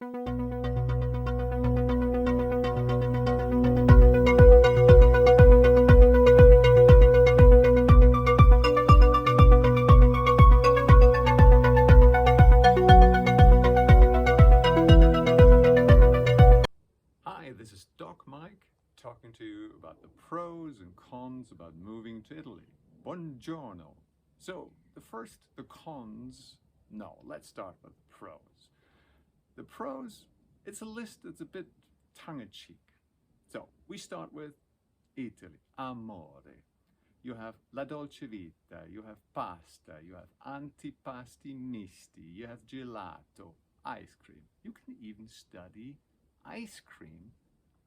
Hi, this is Doc Mike talking to you about the pros and cons about moving to Italy. Buongiorno. So, the cons. No, let's start with the pros. The pros, it's a list that's a bit tongue-in-cheek. So, we start with Italy, amore. You have la dolce vita, you have pasta, you have antipasti misti, you have gelato, ice cream. You can even study ice cream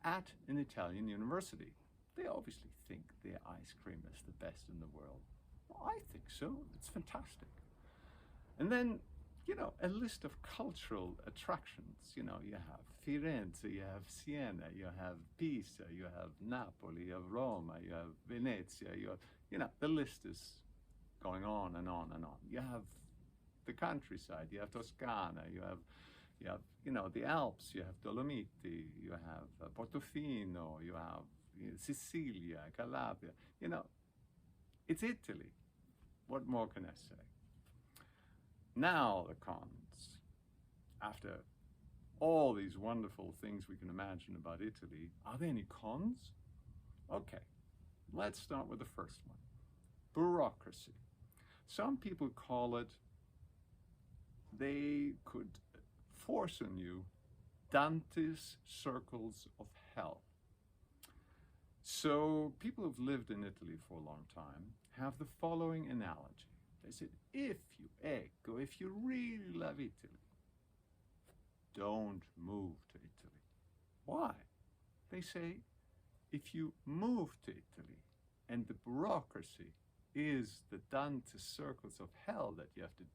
at an Italian university. They obviously think their ice cream is the best in the world. Well, I think so. It's fantastic. And then, a list of cultural attractions. You have Firenze, you have Siena, you have Pisa, you have Napoli, you have Roma, you have Venezia, the list is going on and on and on. You have the countryside, you have Toscana, you have the Alps, you have Dolomiti, you have Portofino, you have Sicilia, Calabria. It's Italy. What more can I say? Now the cons. After all these wonderful things we can imagine about Italy, are there any cons? Okay, let's start with the first one. Bureaucracy. Some people call it, they could force on you Dante's circles of hell. So people who've lived in Italy for a long time have the following analogy. They said, if you really love Italy, don't move to Italy. Why? They say, if you move to Italy and the bureaucracy is the Dante's circles of hell that you have to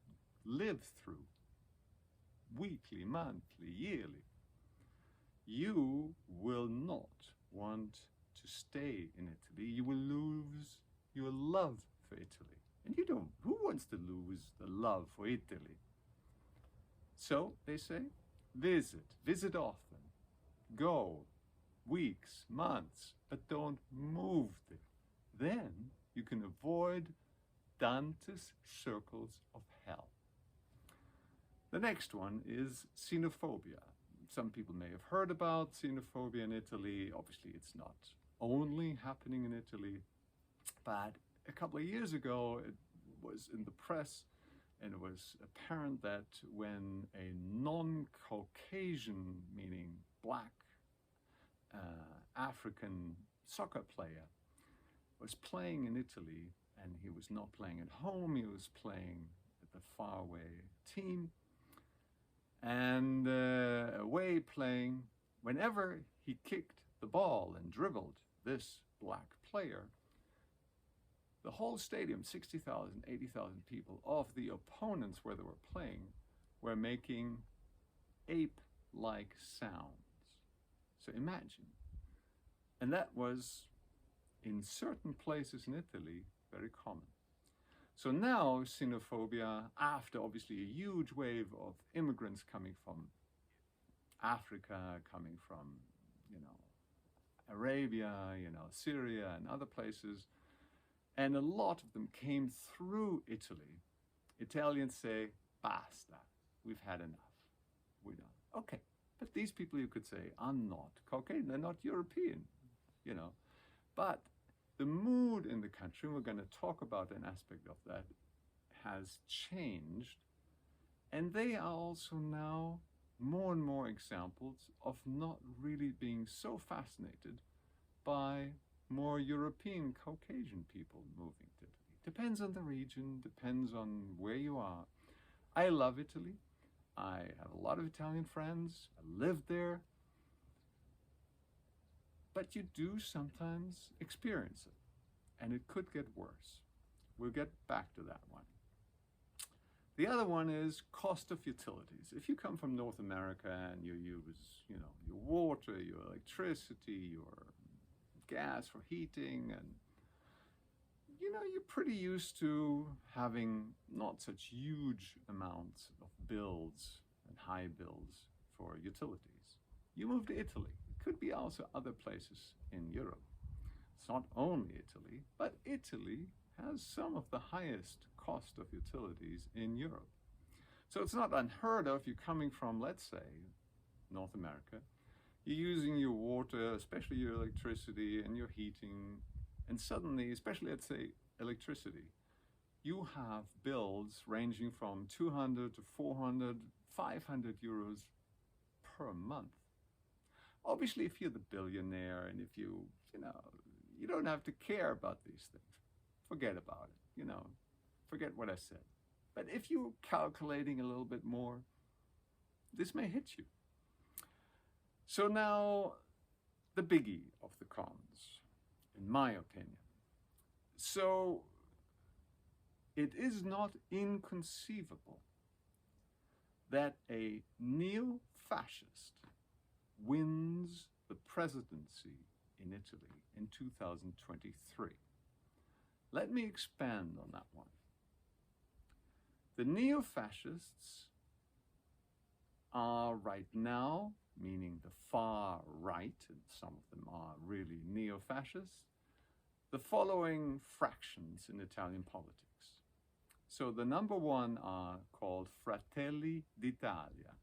live through, weekly, monthly, yearly, you will not want to stay in Italy. You will lose your love for Italy. And who wants to lose the love for Italy? So they say, visit often, go weeks, months, but don't move there. Then you can avoid Dante's circles of hell. The next one is xenophobia. Some people may have heard about xenophobia in Italy. Obviously, it's not only happening in Italy, but a couple of years ago, it was in the press, and it was apparent that when a non-Caucasian, meaning black, African soccer player was playing in Italy, and he was not playing at home, he was playing at the faraway team, and away playing, whenever he kicked the ball and dribbled this black player, the whole stadium, 60,000, 80,000 people of the opponents where they were playing were making ape-like sounds. So imagine. And that was, in certain places in Italy, very common. So now xenophobia, after obviously a huge wave of immigrants coming from Africa, coming from, Arabia, Syria and other places, and a lot of them came through Italy. Italians say, basta, we've had enough. We're done. Okay, but these people, you could say, are not Caucasian, they're not European, But the mood in the country, and we're going to talk about an aspect of that, has changed. And they are also now more and more examples of not really being so fascinated by more European Caucasian people moving to Italy. Depends on the region, depends on where you are. I love Italy. I have a lot of Italian friends. I lived there. But you do sometimes experience it, and it could get worse. We'll get back to that one. The other one is cost of utilities. If you come from North America and you use, your water, your electricity, your gas for heating, and you're pretty used to having not such huge amounts of bills and high bills for utilities. You move to Italy. It could be also other places in Europe. It's not only Italy, but Italy has some of the highest cost of utilities in Europe. So it's not unheard of. You're coming from, let's say, North America. You're using your water, especially your electricity and your heating, and suddenly, especially let's say electricity, you have bills ranging from 200 to 400, 500 euros per month. Obviously, if you're the billionaire and if you don't have to care about these things. Forget about it, forget what I said. But if you're calculating a little bit more, this may hit you. So now, the biggie of the cons, in my opinion. So, it is not inconceivable that a neo-fascist wins the presidency in Italy in 2023. Let me expand on that one. The neo-fascists are right now, meaning the far right, and some of them are really neo-fascists, the following fractions in Italian politics. So the number one are called Fratelli d'Italia,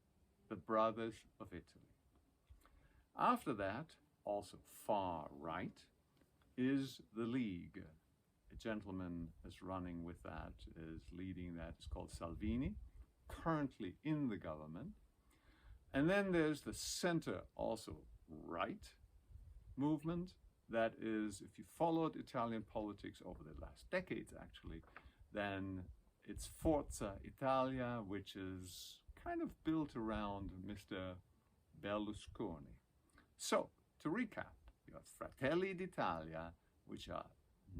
the Brothers of Italy. After that, also far right, is the League. A gentleman is running with that, is leading that, is called Salvini, currently in the government. And then there's the center, also right movement. That is, if you followed Italian politics over the last decades, actually, then it's Forza Italia, which is kind of built around Mr. Berlusconi. So, to recap, you have Fratelli d'Italia, which are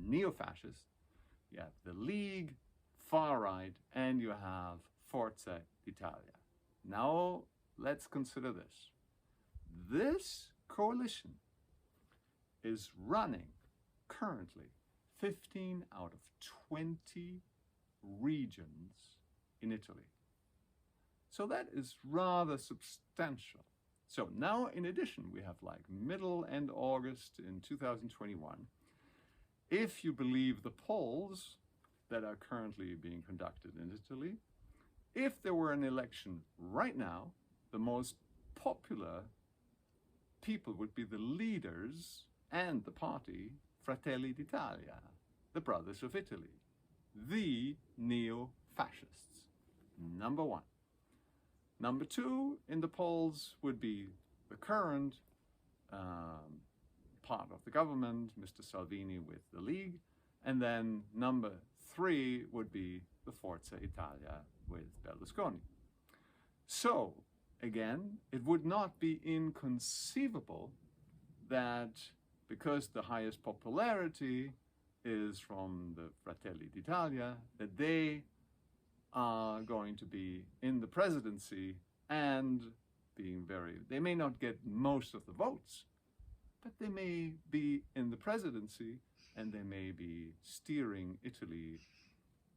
neo-fascist, you have the League, far right, and you have Forza Italia. Now, let's consider this. This coalition is running currently 15 out of 20 regions in Italy. So that is rather substantial. So now, in addition, we have like middle and August in 2021. If you believe the polls that are currently being conducted in Italy, if there were an election right now, the most popular people would be the leaders and the party Fratelli d'Italia, the Brothers of Italy, the neo-fascists, number one. Number two in the polls would be the current part of the government, Mr. Salvini with the League, and then number three would be the Forza Italia with Berlusconi. So, again, it would not be inconceivable that because the highest popularity is from the Fratelli d'Italia, that they are going to be in the presidency and they may not get most of the votes, but they may be in the presidency and they may be steering Italy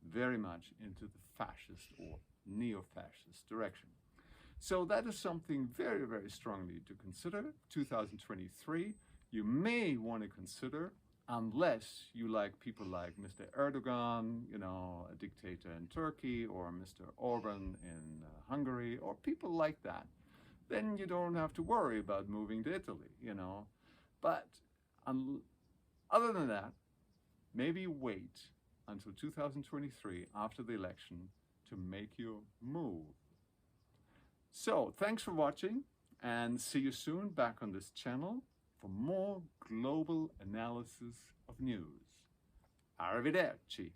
very much into the fascist or neo-fascist direction. So that is something very, very strongly to consider. 2023, you may want to consider, unless you like people like Mr. Erdogan, a dictator in Turkey, or Mr. Orban in Hungary, or people like that. Then you don't have to worry about moving to Italy, But other than that, maybe wait until 2023 after the election to make your move. So, thanks for watching, and see you soon back on this channel for more global analysis of news. Arrivederci.